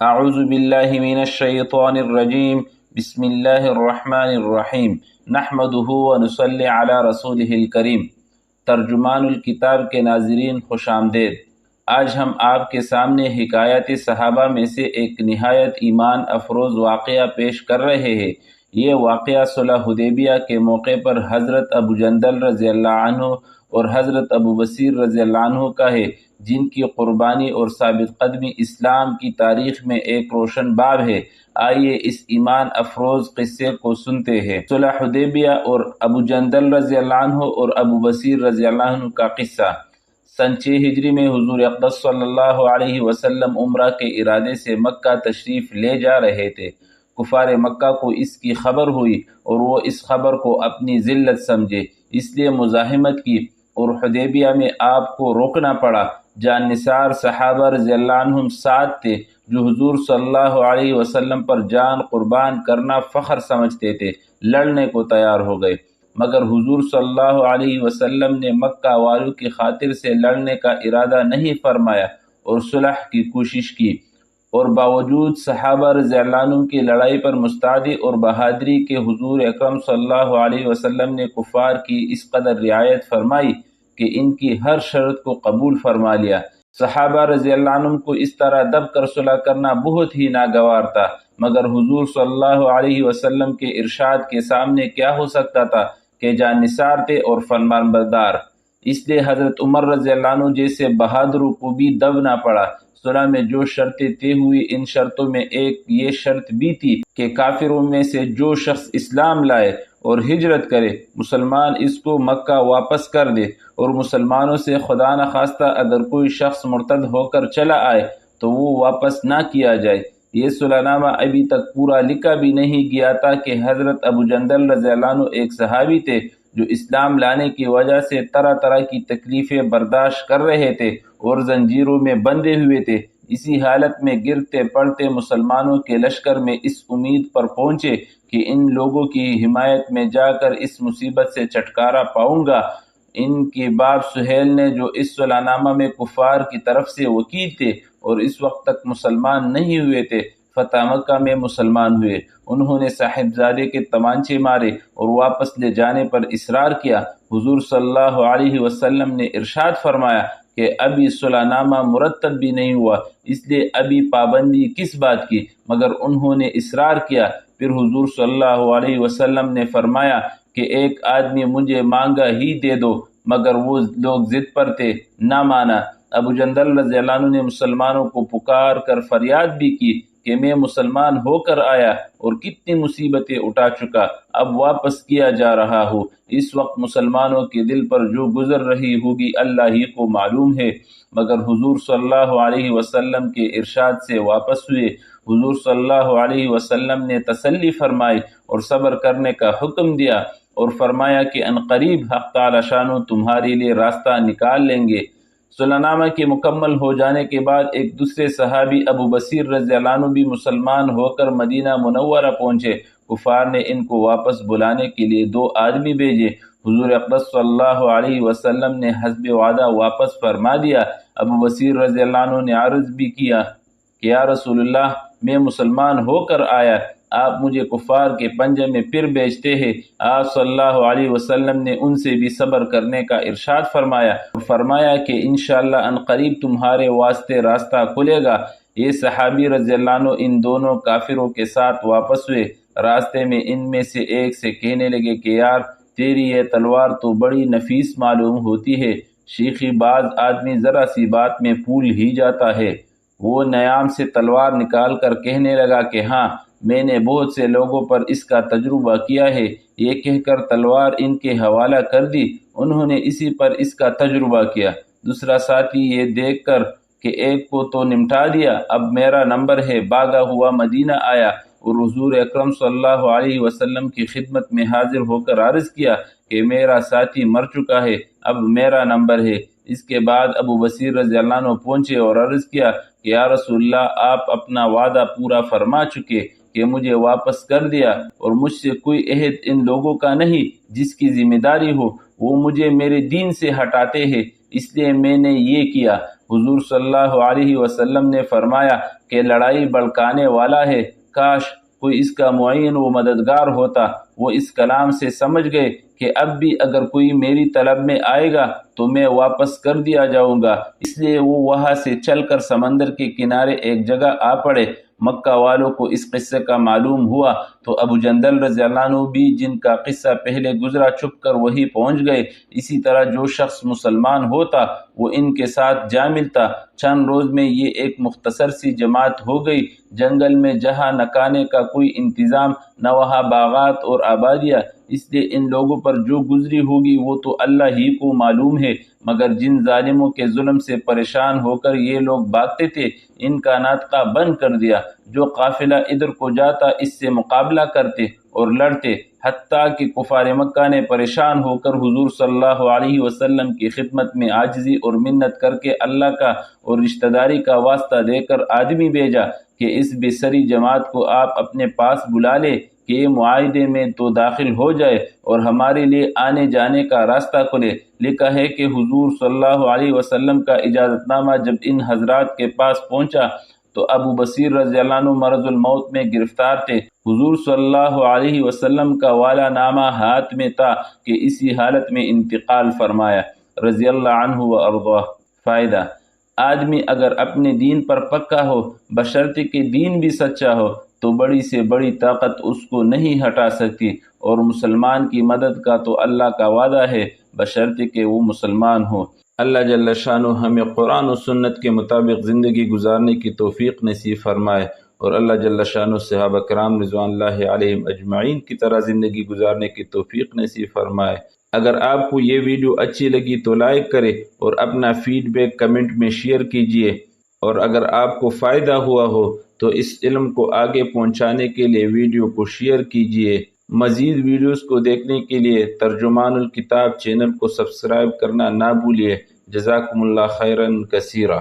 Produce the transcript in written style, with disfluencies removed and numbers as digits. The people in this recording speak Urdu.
اعوذ باللہ من الشیطان الرجیم بسم اللہ الرحمن الرحیم نحمده ونصلی علی رسولہ الکریم۔ ترجمان الکتاب کے ناظرین خوش آمدید۔ آج ہم آپ کے سامنے حکایات صحابہ میں سے ایک نہایت ایمان افروز واقعہ پیش کر رہے ہیں۔ یہ واقعہ صلح حدیبیہ کے موقع پر حضرت ابو جندل رضی اللہ عنہ اور حضرت ابو بصیر رضی اللہ عنہ کا ہے، جن کی قربانی اور ثابت قدمی اسلام کی تاریخ میں ایک روشن باب ہے۔ آئیے اس ایمان افروز قصے کو سنتے ہیں۔ صلح حدیبیہ اور ابو جندل رضی اللہ عنہ اور ابو بصیر رضی اللہ عنہ کا قصہ۔ سن 6 ہجری میں حضور اقدس صلی اللہ علیہ وسلم عمرہ کے ارادے سے مکہ تشریف لے جا رہے تھے۔ کفار مکہ کو اس کی خبر ہوئی اور وہ اس خبر کو اپنی ذلت سمجھے، اس لیے مزاحمت کی اور حدیبیہ میں آپ کو روکنا پڑا۔ جان نثار صحابہ رضی اللہ عنہم ساتھ تھے، جو حضور صلی اللہ علیہ وسلم پر جان قربان کرنا فخر سمجھتے تھے، لڑنے کو تیار ہو گئے، مگر حضور صلی اللہ علیہ وسلم نے مکہ والوں کی خاطر سے لڑنے کا ارادہ نہیں فرمایا اور صلح کی کوشش کی، اور باوجود صحابہ رضی اللہ عنہم کی لڑائی پر مستعدی اور بہادری کے حضور اکرم صلی اللہ علیہ وسلم نے کفار کی اس قدر رعایت فرمائی کہ ان کی ہر شرط کو قبول فرما لیا۔ صحابہ رضی اللہ عنہم کو اس طرح دب کر صلح کرنا بہت ہی ناگوار تھا، مگر حضور صلی اللہ علیہ وسلم کے ارشاد کے سامنے کیا ہو سکتا تھا کہ جان نثار تھے اور فرمان بردار۔ اس لیے حضرت عمر رضی اللہ عنہ جیسے بہادروں کو بھی دب نہ پڑا۔ صلح میں جو شرطیں طے ہوئی، ان شرطوں میں ایک یہ شرط بھی تھی کہ کافروں میں سے جو شخص اسلام لائے اور ہجرت کرے، مسلمان اس کو مکہ واپس کر دے، اور مسلمانوں سے خدا نخواستہ اگر کوئی شخص مرتد ہو کر چلا آئے تو وہ واپس نہ کیا جائے۔ یہ صلح نامہ ابھی تک پورا لکھا بھی نہیں گیا تھا کہ حضرت ابو جندل رضی اللہ عنہ ایک صحابی تھے جو اسلام لانے کی وجہ سے طرح طرح کی تکلیفیں برداشت کر رہے تھے اور زنجیروں میں بندھے ہوئے تھے۔ اسی حالت میں گرتے پڑتے مسلمانوں کے لشکر میں اس امید پر پہنچے کہ ان لوگوں کی حمایت میں جا کر اس مصیبت سے چھٹکارا پاؤں گا۔ ان کے باپ سہیل نے، جو اس صلح نامہ میں کفار کی طرف سے وکیل تھے اور اس وقت تک مسلمان نہیں ہوئے تھے، فتح مکہ میں مسلمان ہوئے۔ انہوں نے صاحبزادے کے تمانچے مارے اور واپس لے جانے پر اصرار کیا۔ حضور صلی اللہ علیہ وسلم نے ارشاد فرمایا کہ ابھی صلح نامہ مرتب بھی نہیں ہوا، اس لیے ابھی پابندی کس بات کی، مگر انہوں نے اصرار کیا۔ پھر حضور صلی اللہ علیہ وسلم نے فرمایا کہ ایک آدمی مجھے مانگا ہی دے دو، مگر وہ لوگ ضد پر تھے، نہ مانا۔ ابو جندل رضی اللہ عنہ نے مسلمانوں کو پکار کر فریاد بھی کی کہ میں مسلمان ہو کر آیا اور کتنی مصیبتیں اٹھا چکا، اب واپس کیا جا رہا ہوں۔ اس وقت مسلمانوں کے دل پر جو گزر رہی ہوگی اللہ ہی کو معلوم ہے، مگر حضور صلی اللہ علیہ وسلم کے ارشاد سے واپس ہوئے۔ حضور صلی اللہ علیہ وسلم نے تسلی فرمائی اور صبر کرنے کا حکم دیا اور فرمایا کہ عنقریب حق تعالی شانو تمہارے لیے راستہ نکال لیں گے۔ صلح نامہ کے مکمل ہو جانے کے بعد ایک دوسرے صحابی ابو بصیر رضی اللہ عنہ بھی مسلمان ہو کر مدینہ منورہ پہنچے۔ کفار نے ان کو واپس بلانے کے لیے 2 آدمی بھیجے۔ حضور اقدس صلی اللہ علیہ وسلم نے حسب وعدہ واپس فرما دیا۔ ابو بصیر رضی اللہ عنہ نے عرض بھی کیا کہ یا رسول اللہ، میں مسلمان ہو کر آیا، آپ مجھے کفار کے پنجے میں پھر بیچتے ہیں۔ آپ صلی اللہ علیہ وسلم نے ان سے بھی صبر کرنے کا ارشاد فرمایا اور فرمایا کہ انشاءاللہ عنقریب تمہارے واسطے راستہ کھلے گا۔ یہ صحابی رضی اللہ عنہ ان دونوں کافروں کے ساتھ واپس ہوئے۔ راستے میں ان میں سے ایک سے کہنے لگے کہ یار، تیری یہ تلوار تو بڑی نفیس معلوم ہوتی ہے، شیخی بعض آدمی ذرا سی بات میں پھول ہی جاتا ہے۔ وہ نیام سے تلوار نکال کر کہنے لگا کہ ہاں، میں نے بہت سے لوگوں پر اس کا تجربہ کیا ہے۔ یہ کہہ کر تلوار ان کے حوالہ کر دی۔ انہوں نے اسی پر اس کا تجربہ کیا۔ دوسرا ساتھی یہ دیکھ کر کہ ایک کو تو نمٹا دیا، اب میرا نمبر ہے، بھاگا ہوا مدینہ آیا اور حضور اکرم صلی اللہ علیہ وسلم کی خدمت میں حاضر ہو کر عرض کیا کہ میرا ساتھی مر چکا ہے، اب میرا نمبر ہے۔ اس کے بعد ابو بصیر رضی اللہ عنہ پہنچے اور عرض کیا کہ یا رسول اللہ، آپ اپنا وعدہ پورا فرما چکے کہ مجھے واپس کر دیا، اور مجھ سے کوئی عہد ان لوگوں کا نہیں جس کی ذمہ داری ہو، وہ مجھے میرے دین سے ہٹاتے ہیں، اس لیے میں نے یہ کیا۔ حضور صلی اللہ علیہ وسلم نے فرمایا کہ لڑائی بھڑکانے والا ہے، کاش کوئی اس کا معین و مددگار ہوتا۔ وہ اس کلام سے سمجھ گئے کہ اب بھی اگر کوئی میری طلب میں آئے گا تو میں واپس کر دیا جاؤں گا، اس لیے وہ وہاں سے چل کر سمندر کے کنارے ایک جگہ آ پڑے۔ مکہ والوں کو اس قصے کا معلوم ہوا تو ابو جندل رضی اللہ عنہ بھی، جن کا قصہ پہلے گزرا، چھپ کر وہی پہنچ گئے۔ اسی طرح جو شخص مسلمان ہوتا وہ ان کے ساتھ جا ملتا۔ چند روز میں یہ ایک مختصر سی جماعت ہو گئی۔ جنگل میں جہاں نکانے کا کوئی انتظام نہ وہاں باغات اور آبادیاں، اس لیے ان لوگوں پر جو گزری ہوگی وہ تو اللہ ہی کو معلوم ہے، مگر جن ظالموں کے ظلم سے پریشان ہو کر یہ لوگ بھاگتے تھے، ان کا ناطقہ بند کر دیا۔ جو قافلہ ادھر کو جاتا اس سے مقابلہ کرتے اور لڑتے، حتیٰ کہ کفار مکہ نے پریشان ہو کر حضور صلی اللہ علیہ وسلم کی خدمت میں عاجزی اور منت کر کے اللہ کا اور رشتہ داری کا واسطہ دے کر آدمی بھیجا کہ اس بے سری جماعت کو آپ اپنے پاس بلا لے کہ یہ معاہدے میں تو داخل ہو جائے اور ہمارے لیے آنے جانے کا راستہ کھلے۔ لکھا ہے کہ حضور صلی اللہ علیہ وسلم کا اجازت نامہ جب ان حضرات کے پاس پہنچا تو ابو بصیر رضی اللہ عنہ مرض الموت میں گرفتار تھے۔ حضور صلی اللہ علیہ وسلم کا والا نامہ ہاتھ میں تھا کہ اسی حالت میں انتقال فرمایا، رضی اللہ عنہ و ارضاہ۔ فائدہ: آدمی اگر اپنے دین پر پکا ہو، بشرطے کہ دین بھی سچا ہو، تو بڑی سے بڑی طاقت اس کو نہیں ہٹا سکتی، اور مسلمان کی مدد کا تو اللہ کا وعدہ ہے، بشرطے کہ وہ مسلمان ہو۔ اللہ جل شانہ ہمیں قرآن و سنت کے مطابق زندگی گزارنے کی توفیق نصیب فرمائے، اور اللہ جل شانہ صحابہ کرام رضوان اللہ علیہم اجمعین کی طرح زندگی گزارنے کی توفیق نصیب فرمائے۔ اگر آپ کو یہ ویڈیو اچھی لگی تو لائک کرے اور اپنا فیڈ بیک کمنٹ میں شیئر کیجیے، اور اگر آپ کو فائدہ ہوا ہو تو اس علم کو آگے پہنچانے کے لیے ویڈیو کو شیئر کیجیے۔ مزید ویڈیوز کو دیکھنے کے لیے ترجمان الکتاب چینل کو سبسکرائب کرنا نہ بھولیے۔ جزاکم اللہ خیرا کثیرا۔